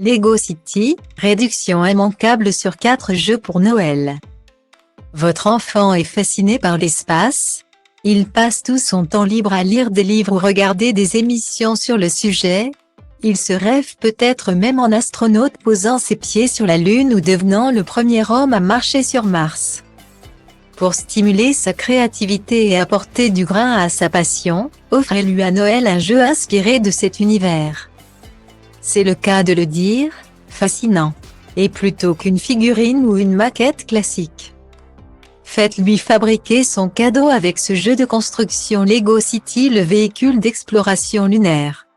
Lego City, réduction immanquable sur 4 jeux pour Noël. Votre enfant est fasciné par l'espace. Il passe tout son temps libre à lire des livres ou regarder des émissions sur le sujet. Il se rêve peut-être même en astronaute posant ses pieds sur la Lune ou devenant le premier homme à marcher sur Mars. Pour stimuler sa créativité et apporter du grain à sa passion, offrez-lui à Noël un jeu inspiré de cet univers. C'est le cas de le dire, fascinant. Et plutôt qu'une figurine ou une maquette classique. Faites-lui fabriquer son cadeau avec ce jeu de construction Lego City, le véhicule d'exploration lunaire.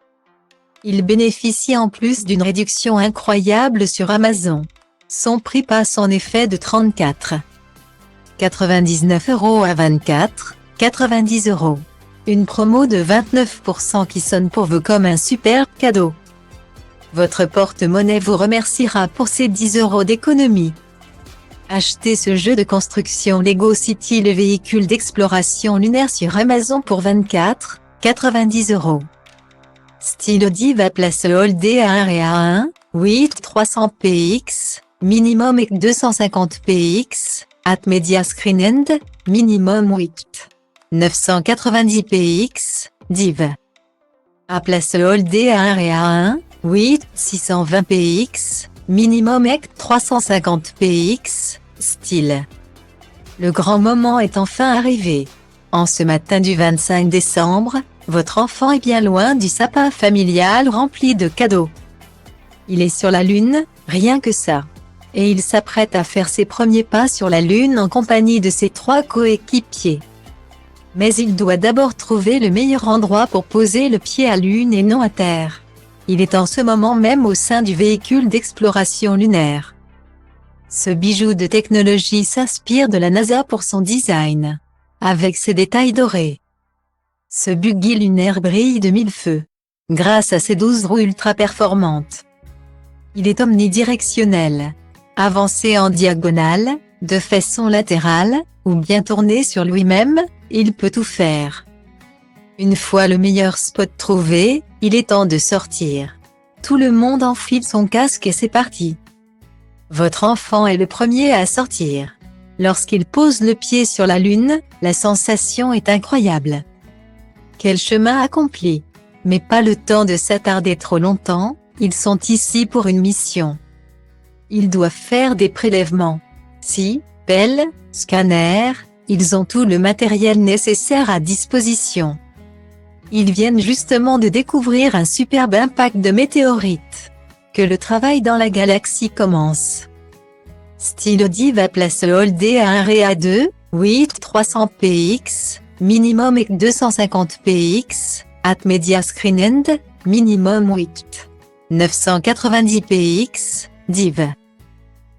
Il bénéficie en plus d'une réduction incroyable sur Amazon. Son prix passe en effet de 34,99 € à 24,90 €. Une promo de 29% qui sonne pour vous comme un superbe cadeau. Votre porte-monnaie vous remerciera pour ces 10 € d'économie. Achetez ce jeu de construction Lego City, le véhicule d'exploration lunaire sur Amazon pour 24,90 €. Stylo Diva Place Holdé A1 8 300 px, minimum et 250 px, at Media Screen End, minimum 8 990 px, div. A Place Holdé A1 8 620 px, minimum et 350 px, style. Le grand moment est enfin arrivé. En ce matin du 25 décembre, votre enfant est bien loin du sapin familial rempli de cadeaux. Il est sur la Lune, rien que ça. Et il s'apprête à faire ses premiers pas sur la Lune en compagnie de ses 3 coéquipiers. Mais il doit d'abord trouver le meilleur endroit pour poser le pied à Lune et non à Terre. Il est en ce moment même au sein du véhicule d'exploration lunaire. Ce bijou de technologie s'inspire de la NASA pour son design. Avec ses détails dorés. Ce buggy lunaire brille de mille feux. Grâce à ses 12 roues ultra performantes. Il est omnidirectionnel. Avancé en diagonale, de façon latérale, ou bien tourné sur lui-même, il peut tout faire. Une fois le meilleur spot trouvé, il est temps de sortir. Tout le monde enfile son casque et c'est parti. Votre enfant est le premier à sortir. Lorsqu'il pose le pied sur la Lune, la sensation est incroyable. Quel chemin accompli! Mais pas le temps de s'attarder trop longtemps, ils sont ici pour une mission. Ils doivent faire des prélèvements. Pelle, scanner, ils ont tout le matériel nécessaire à disposition. Ils viennent justement de découvrir un superbe impact de météorite. Que le travail dans la galaxie commence. Stylo Diva Place Holdé A1 A2, 8 300 px, minimum et 250 px, at Media Screen End, minimum 8 990 px, div.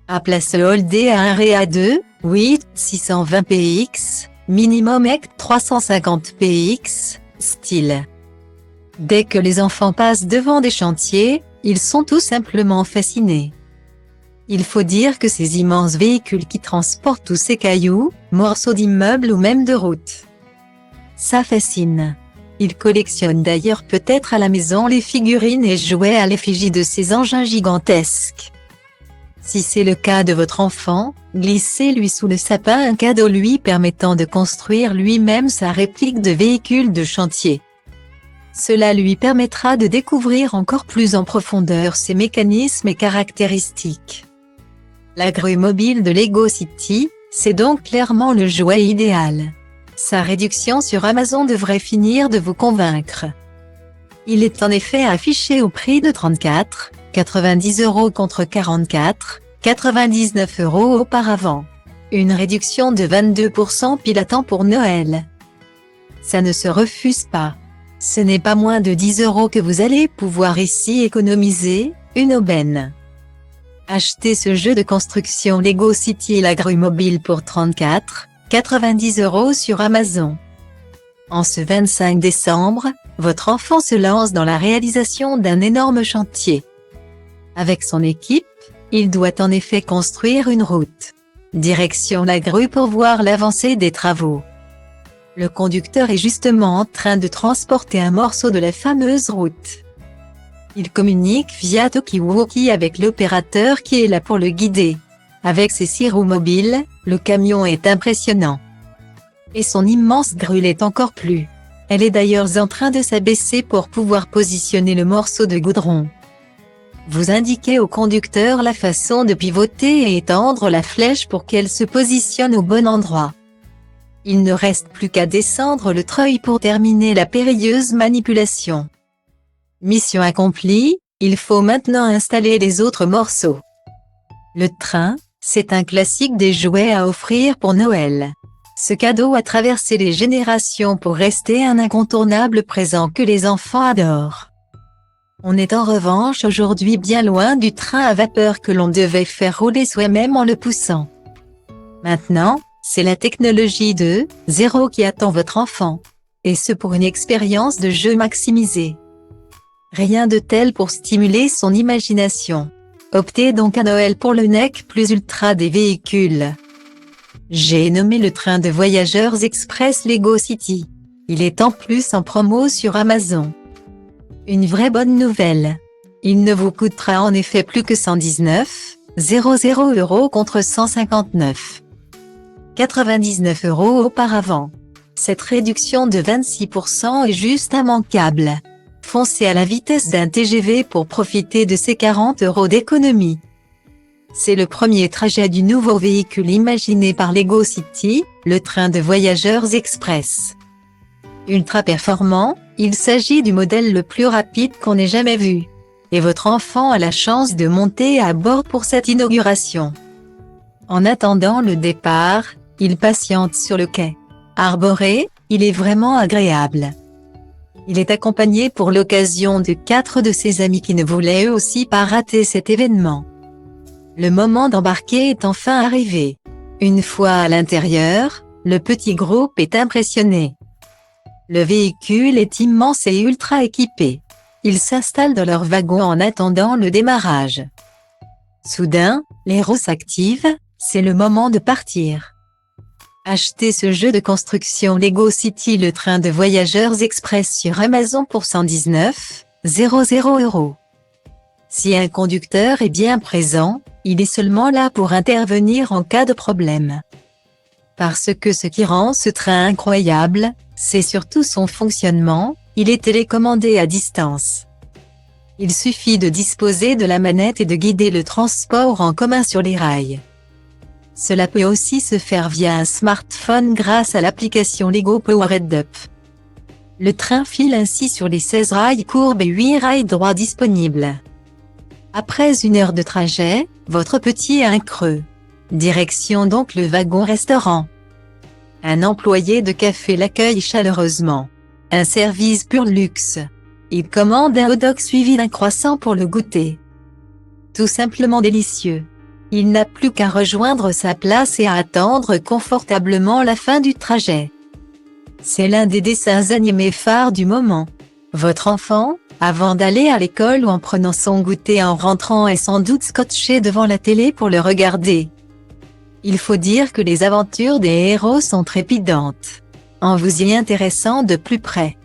A Place Holdé A1 A2, 8 620 px, minimum et 350 px, style. Dès que les enfants passent devant des chantiers, ils sont tout simplement fascinés. Il faut dire que ces immenses véhicules qui transportent tous ces cailloux, morceaux d'immeubles ou même de routes. Ça fascine. Ils collectionnent d'ailleurs peut-être à la maison les figurines et jouets à l'effigie de ces engins gigantesques. Si c'est le cas de votre enfant, glissez-lui sous le sapin un cadeau lui permettant de construire lui-même sa réplique de véhicule de chantier. Cela lui permettra de découvrir encore plus en profondeur ses mécanismes et caractéristiques. La grue mobile de Lego City, c'est donc clairement le jouet idéal. Sa réduction sur Amazon devrait finir de vous convaincre. Il est en effet affiché au prix de 34,90 € contre 44,99 € auparavant. Une réduction de 22% pile à temps pour Noël. Ça ne se refuse pas. Ce n'est pas moins de 10 € que vous allez pouvoir ici économiser, une aubaine. Achetez ce jeu de construction Lego City et la grue mobile pour 34,90 € sur Amazon. En ce 25 décembre, votre enfant se lance dans la réalisation d'un énorme chantier. Avec son équipe, il doit en effet construire une route. Direction la grue pour voir l'avancée des travaux. Le conducteur est justement en train de transporter un morceau de la fameuse route. Il communique via talkie-walkie avec l'opérateur qui est là pour le guider. Avec ses 6 roues mobiles, le camion est impressionnant. Et son immense grue l'est encore plus. Elle est d'ailleurs en train de s'abaisser pour pouvoir positionner le morceau de goudron. Vous indiquez au conducteur la façon de pivoter et étendre la flèche pour qu'elle se positionne au bon endroit. Il ne reste plus qu'à descendre le treuil pour terminer la périlleuse manipulation. Mission accomplie, il faut maintenant installer les autres morceaux. Le train, c'est un classique des jouets à offrir pour Noël. Ce cadeau a traversé les générations pour rester un incontournable présent que les enfants adorent. On est en revanche aujourd'hui bien loin du train à vapeur que l'on devait faire rouler soi-même en le poussant. Maintenant, c'est la technologie 2.0 qui attend votre enfant. Et ce pour une expérience de jeu maximisée. Rien de tel pour stimuler son imagination. Optez donc à Noël pour le NEC Plus Ultra des véhicules. J'ai nommé le train de voyageurs express Lego City. Il est en plus en promo sur Amazon. Une vraie bonne nouvelle. Il ne vous coûtera en effet plus que 119,00 € contre 159,99 € auparavant. Cette réduction de 26% est juste immanquable. Foncez à la vitesse d'un TGV pour profiter de ces 40 € d'économie. C'est le premier trajet du nouveau véhicule imaginé par Lego City, le train de voyageurs express. Ultra performant, il s'agit du modèle le plus rapide qu'on ait jamais vu. Et votre enfant a la chance de monter à bord pour cette inauguration. En attendant le départ, il patiente sur le quai. Arboré, il est vraiment agréable. Il est accompagné pour l'occasion de 4 de ses amis qui ne voulaient eux aussi pas rater cet événement. Le moment d'embarquer est enfin arrivé. Une fois à l'intérieur, le petit groupe est impressionné. Le véhicule est immense et ultra équipé. Ils s'installent dans leur wagon en attendant le démarrage. Soudain, les roues s'activent, c'est le moment de partir. Achetez ce jeu de construction Lego City le train de voyageurs express sur Amazon pour 119,00 €. Si un conducteur est bien présent, il est seulement là pour intervenir en cas de problème. Parce que ce qui rend ce train incroyable, c'est surtout son fonctionnement, il est télécommandé à distance. Il suffit de disposer de la manette et de guider le transport en commun sur les rails. Cela peut aussi se faire via un smartphone grâce à l'application Lego Powered Up. Le train file ainsi sur les 16 rails courbes et 8 rails droits disponibles. Après 1 heure de trajet, votre petit a un creux. Direction donc le wagon-restaurant. Un employé de café l'accueille chaleureusement. Un service pur luxe. Il commande un hot-dog suivi d'un croissant pour le goûter. Tout simplement délicieux. Il n'a plus qu'à rejoindre sa place et à attendre confortablement la fin du trajet. C'est l'un des dessins animés phares du moment. Votre enfant, avant d'aller à l'école ou en prenant son goûter en rentrant est sans doute scotché devant la télé pour le regarder. Il faut dire que les aventures des héros sont trépidantes. En vous y intéressant de plus près,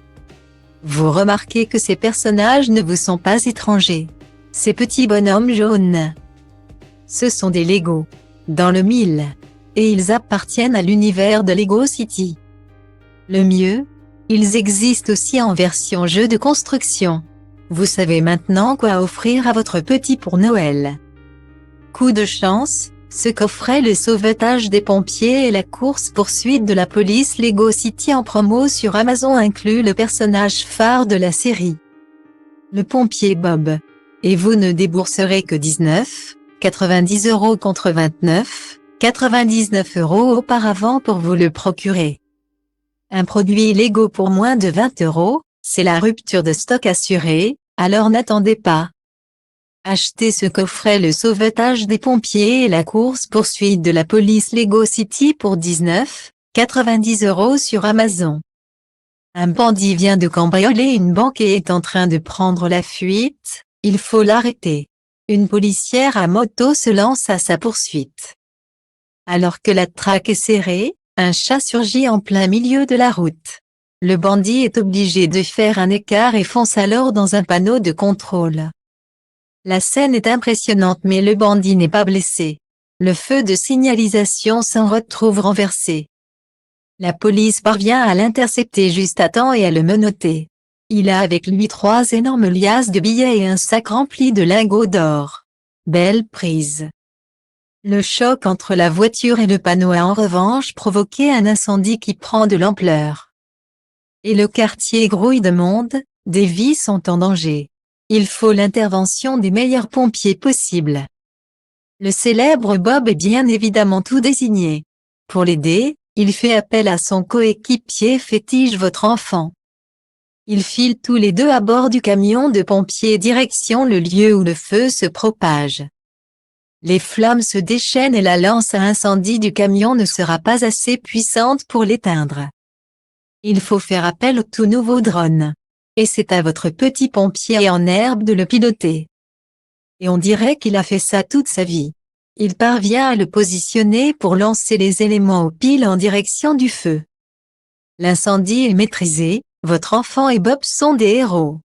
vous remarquez que ces personnages ne vous sont pas étrangers. Ces petits bonhommes jaunes, ce sont des Lego, dans le mille, et ils appartiennent à l'univers de Lego City. Le mieux, ils existent aussi en version jeu de construction. Vous savez maintenant quoi offrir à votre petit pour Noël. Coup de chance, ce coffret le sauvetage des pompiers et la course-poursuite de la police Lego City en promo sur Amazon inclut le personnage phare de la série, le pompier Bob. Et vous ne débourserez que 19,90 € contre 29,99 € auparavant pour vous le procurer. Un produit Lego pour moins de 20 €, c'est la rupture de stock assurée, alors n'attendez pas. Achetez ce coffret le sauvetage des pompiers et la course-poursuite de la police Lego City pour 19,90 € sur Amazon. Un bandit vient de cambrioler une banque et est en train de prendre la fuite, il faut l'arrêter. Une policière à moto se lance à sa poursuite. Alors que la traque est serrée, un chat surgit en plein milieu de la route. Le bandit est obligé de faire un écart et fonce alors dans un panneau de contrôle. La scène est impressionnante mais le bandit n'est pas blessé. Le feu de signalisation s'en retrouve renversé. La police parvient à l'intercepter juste à temps et à le menotter. Il a avec lui 3 énormes liasses de billets et un sac rempli de lingots d'or. Belle prise. Le choc entre la voiture et le panneau a en revanche provoqué un incendie qui prend de l'ampleur. Et le quartier grouille de monde, des vies sont en danger. Il faut l'intervention des meilleurs pompiers possibles. Le célèbre Bob est bien évidemment tout désigné. Pour l'aider, il fait appel à son coéquipier fétiche votre enfant. Ils filent tous les deux à bord du camion de pompiers direction le lieu où le feu se propage. Les flammes se déchaînent et la lance à incendie du camion ne sera pas assez puissante pour l'éteindre. Il faut faire appel au tout nouveau drone. Et c'est à votre petit pompier en herbe de le piloter. Et on dirait qu'il a fait ça toute sa vie. Il parvient à le positionner pour lancer les éléments aux piles en direction du feu. L'incendie est maîtrisé, votre enfant et Bob sont des héros.